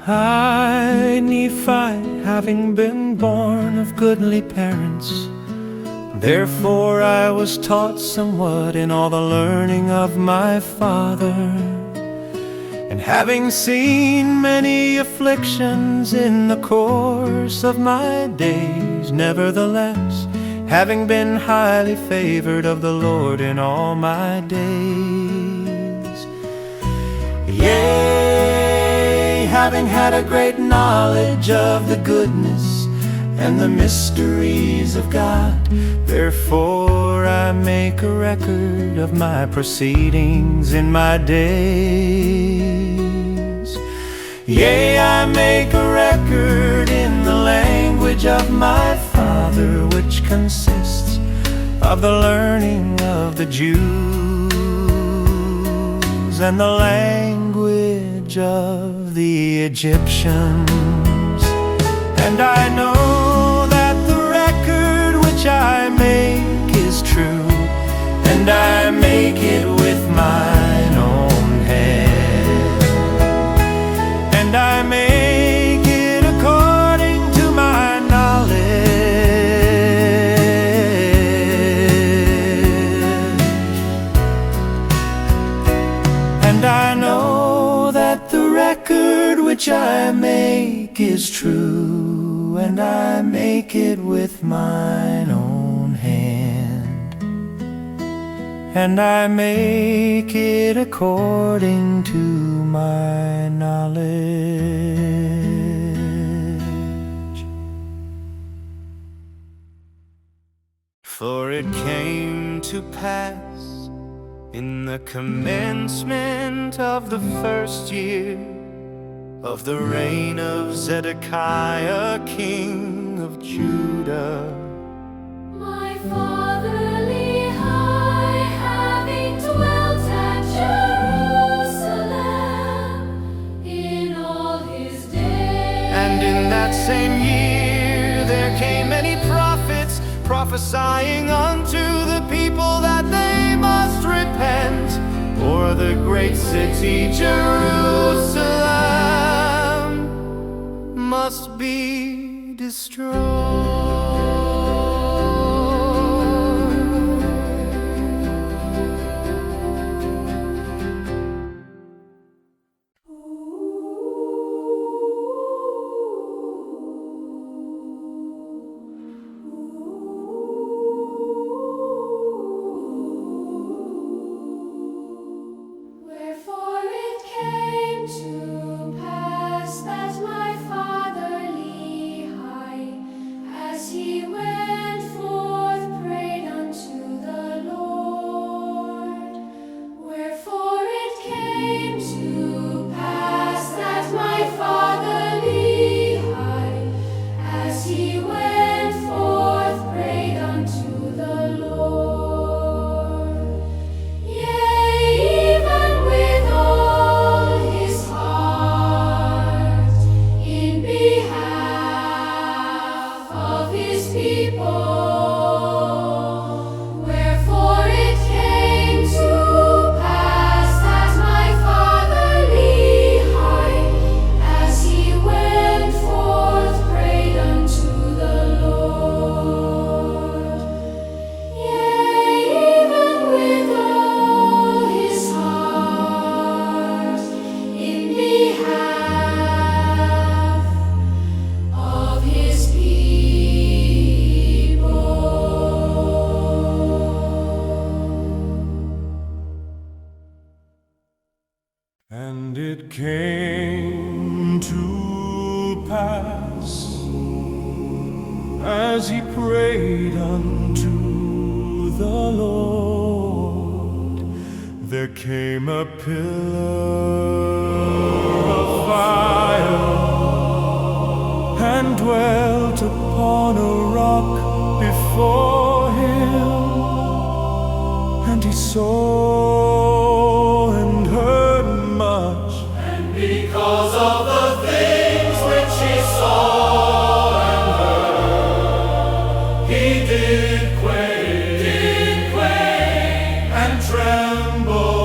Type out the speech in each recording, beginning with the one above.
I, Nephi, having been born of goodly parents, therefore I was taught somewhat in all the learning of my father. And having seen many afflictions in the course of my days, nevertheless, having been highly favored of the Lord in all my days, yea, having had a great knowledge of the goodness and the mysteries of God, therefore I make a record of my proceedings in my days. Yea, I make a record in the language of my father, which consists of the learning of the Jews and the language of the Egyptians. And I know that the record which I make is true, and I make it with mine own hand, and I make it according to my knowledge. And I know that the record which I make is true, and I make it with mine own hand, and I make it according to my knowledge. For it came to pass in the commencement of the first year of the reign of Zedekiah, king of Judah, my father Lehi, having dwelt at Jerusalem in all his days. and in that same year there came many prophets, prophesying unto the people that they must repent, for the great city Jerusalem must be destroyed. Wherefore it came to pass that my father Lehi, as he went forth, prayed unto the Lord. Wherefore it came to pass that my father Lehi, as he went forth, prayed unto the Lord. Yea, even with all his heart, in behalf of his people. Wherefore it came to pass that my father Lehi, as he went forth, prayed unto the Lord. Yea, even with all his heart, in behalf of his people. And it came to pass, as he prayed unto the Lord, there came a pillar of fire, and dwelt upon a rock before him, and he saw and heard much. And because of the things which he saw and heard, he did quake and tremble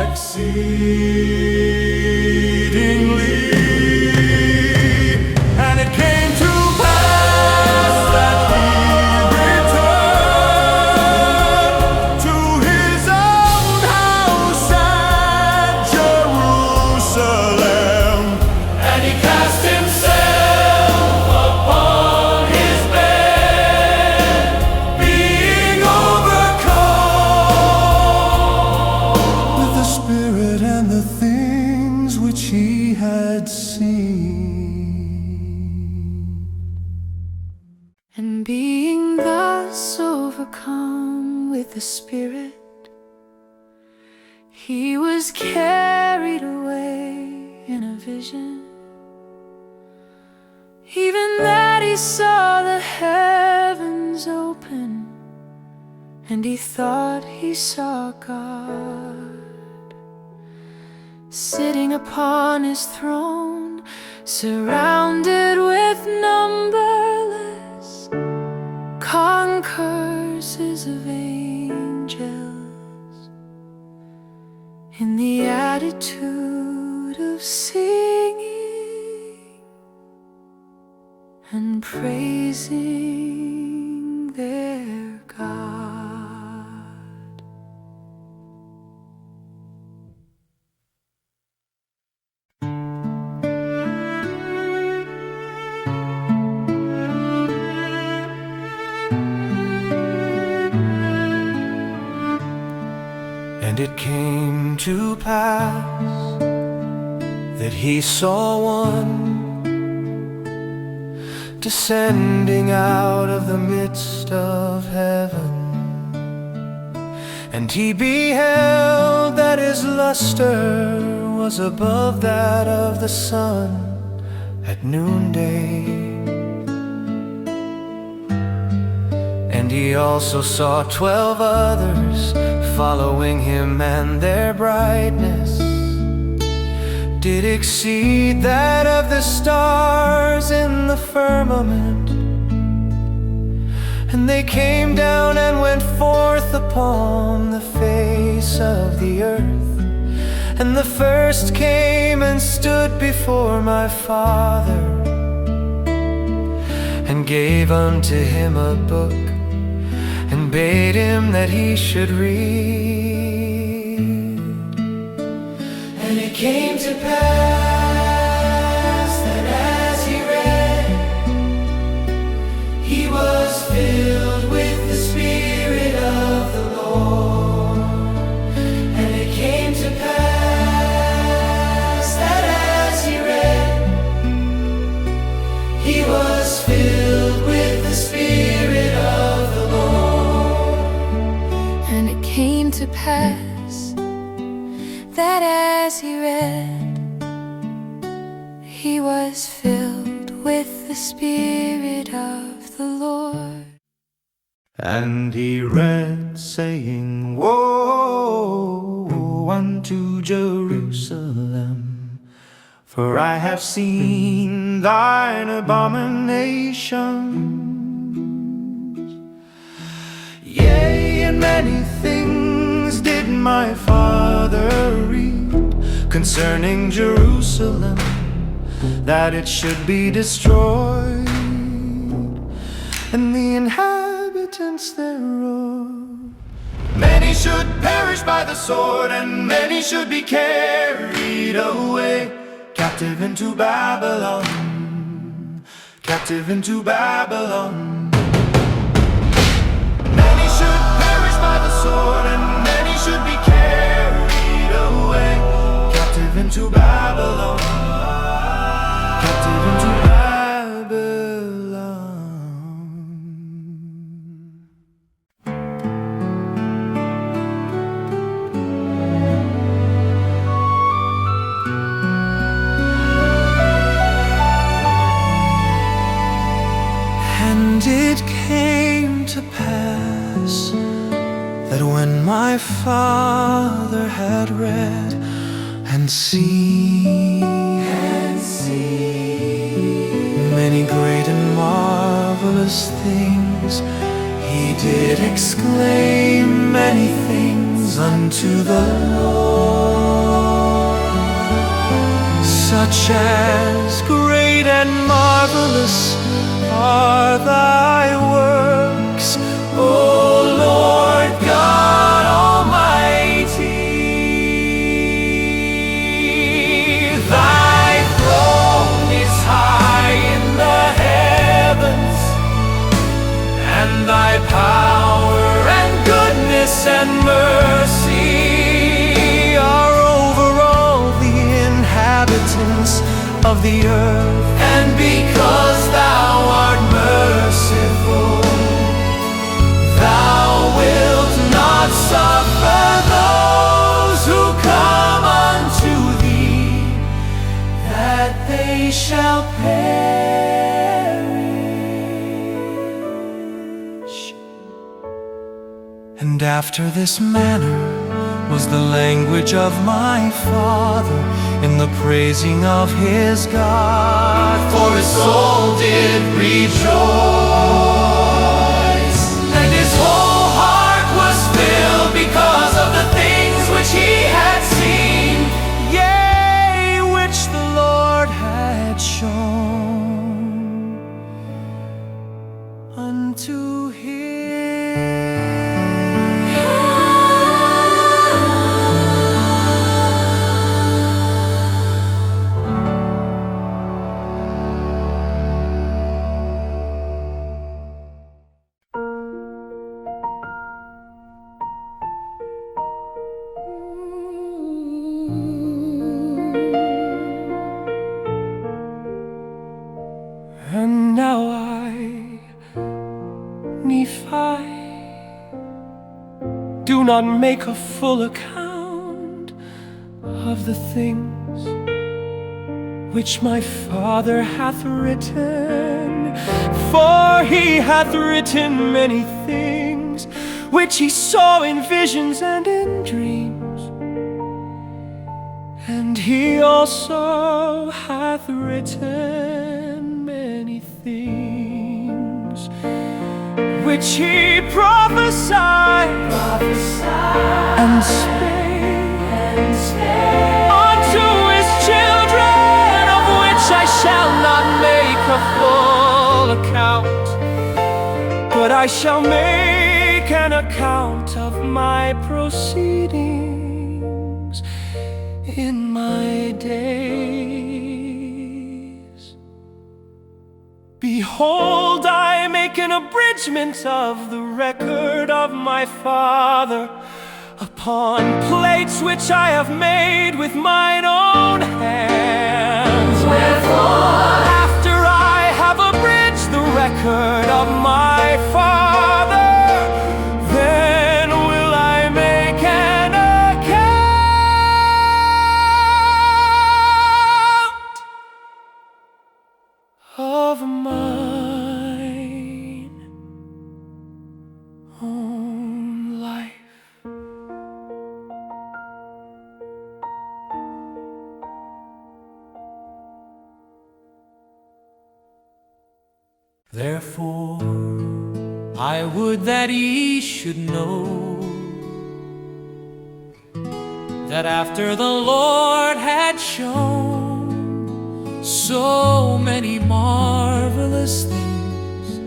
exceeding the Spirit, he was carried away in a vision. Even that he saw the heavens open, and he thought he saw God sitting upon his throne, surrounded with numberless concourses of angels, in the attitude of singing and praising their God. And it came to pass that he saw one descending out of the midst of heaven, and he beheld that his luster was above that of the sun at noonday. And he also saw 12 others following him, and their brightness did exceed that of the stars in the firmament. And they came down and went forth upon the face of the earth. And the first came and stood before my Father, and gave unto him a book, and bade him that he should read. And it came to pass that as he read, he was filled with the Spirit of the Lord. And it came to pass that as he read, he was filled with the Spirit of the Lord. And it came to pass that as he read, he was filled with the Spirit of the Lord. And he read, saying, Woe unto Jerusalem, for I have seen thine abominations. Yea, and many things did my Father read concerning Jerusalem, that it should be destroyed, and the inhabitants thereof. Many should perish by the sword, and many should be carried away captive into Babylon, captive into Babylon. Many should perish by the sword, and many should be carried away captive into Babylon, captive into Babylon. And it came to pass that when my Father had read and seen many great and marvelous things, he did exclaim many things unto the Lord, such as great and marvelous are thy works, O Lord God Almighty. Thy throne is high in the heavens, and thy power and goodness and mercy are over all the inhabitants of the earth. And because thou art merciful, thou wilt not shall perish. And after this manner was the language of my father in the praising of his God. For his soul did rejoice, and his whole heart was filled because of the things which he had seen, yea, which the Lord had shown unto him. And now I, Nephi, do not make a full account of the things which my father hath written, for he hath written many things which he saw in visions and in dreams. And he also hath written many things which he prophesied and spake unto his children, of which I shall not make a full account, but I shall make an account of my proceedings in my days. Behold, I make an abridgment of the record of my father upon plates which I have made with mine own hands. Wherefore, after I have abridged the record of my father, then will I make an account of mine own life. Therefore, I would that ye should know that after the Lord had shown so many marvelous things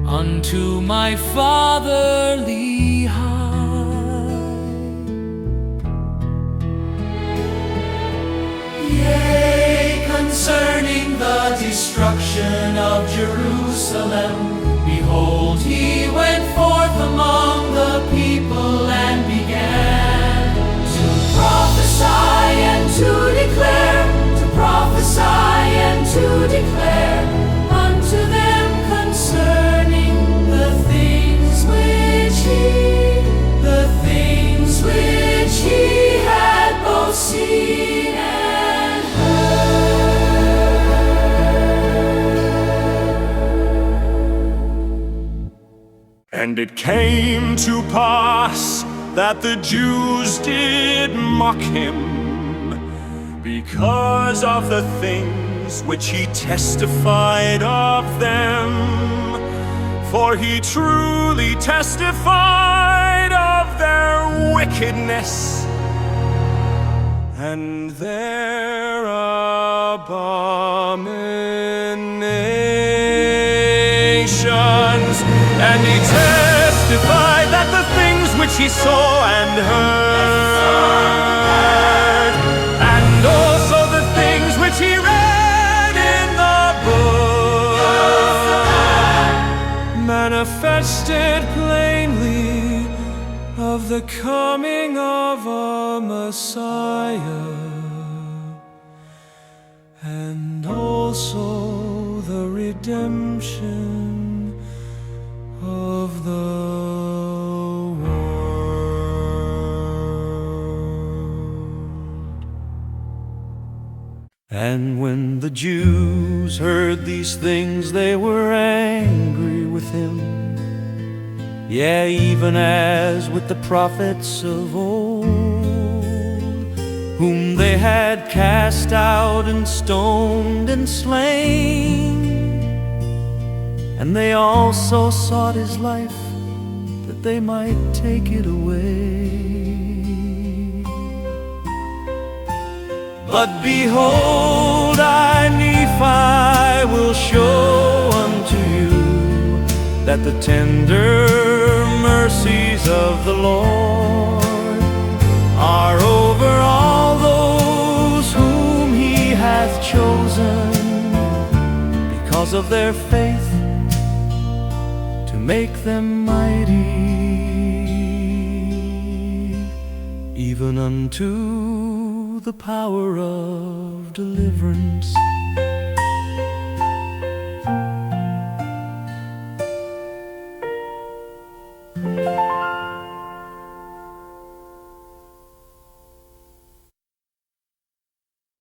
unto my fatherly heart, yea, concerning the destruction of Jerusalem, behold, he went forth among the people and began to prophesy and to declare, to prophesy and to declare unto them concerning the things which he had both seen and heard. And it came to pass that the Jews did mock him because of the things which he testified of them. For he truly testified of their wickedness and their abominations. And he testified that the things which he saw and heard, and also the things which he read in the book, manifested plainly of the coming of a Messiah, and also the redemption of the world. And when the Jews heard these things, they were angry with him. Yeah, even as with the prophets of old, whom they had cast out and stoned and slain. And they also sought his life, that they might take it away. But behold, I, Nephi, will show unto you that the tender mercies of the Lord are over all those whom he hath chosen, because of their faith, to make them mighty, even unto the power of deliverance.